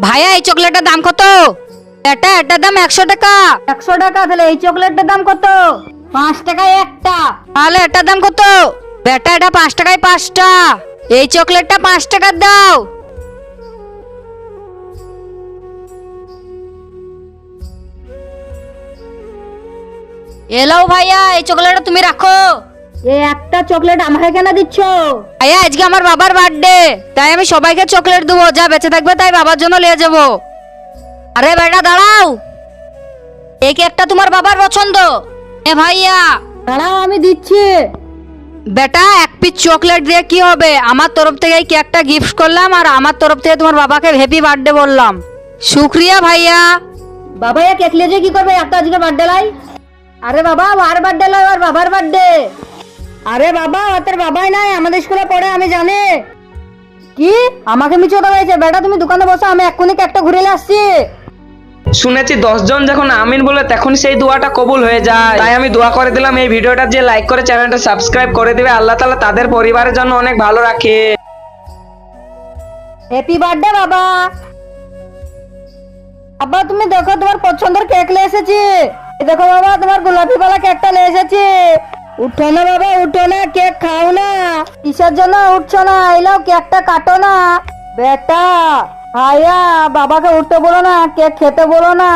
ভাইয়া এই চকলেটের দাম কত? এটার দাম 100 টাকা। 100 টাকা? তাহলে এই চকলেটের দাম কত? 5 টাকায় একটা। তাহলে এটার দাম কত? বেটা এটা 5 টাকায় 5টা। এই চকলেটটা 5 টাকার দাও। এলাও ভাইয়া, এই চকলেটটা তুমি রাখো। এই একটা চকলেট আমাকে কেন দিচ্ছ? ভাইয়া আজকে আমার বাবার বার্থডে, তাই আমি সবাইকে চকলেট দেবো, যা বেঁচে থাকবে তাই বাবার জন্য নিয়ে যাবো। আরে বেটা দাঁড়াও, এই কেকটা তোমার বাবার পছন্দ। এ ভাইয়া দাঁড়াও, আমি দিচ্ছি। বেটা এক পিস চকলেট দিয়ে কি হবে? আমার তরফ থেকে এই কেকটা গিফট করলাম, আর আমার তরফ থেকে তোমার বাবাকে হ্যাপি বার্থডে বললাম। শুক্রিয়া ভাইয়া। বাবা কেক নিয়ে যে কি করবে? একটা আজকে বার্থডে লাই। আরে বাবা আর বার্থডে লাই, আর বাবার বার্থডে। আরে বাবা তোর বাবাই নাই, আমাদের স্কুলে পড়ে, আমি জানি। কি আমাকে মিছে কথা বলেছে? বেটা তুমি দোকানে বসো, আমি এক্ষুনি কেকটা ঘুরে আসছি। শুনেছি 10 জন যখন আমিন বলে তখন সেই দোয়াটা কবুল হয়ে যায়, তাই আমি দোয়া করে দিলাম এই ভিডিওটা যে লাইক করে চ্যানেলটা সাবস্ক্রাইব করে দিবে, আল্লাহ তাআলা তাদের পরিবারের জন্য অনেক ভালো রাখে। হ্যাপি বার্থডে বাবা। আব্বা তুমি দেখো তোমার পছন্দের কেক নিয়ে এসেছি। এই দেখো বাবা তোমার গোলাপি वाला কেকটা নিয়ে এসেছি। উঠো না বাবা, উঠো না, কেক খাও না। কিসের জন্য উঠছো না? এলাও কেকটা কাটো না। বেটা ভাইয়া বাবাকে উঠতে বলো না, কেক খেতে বলো না।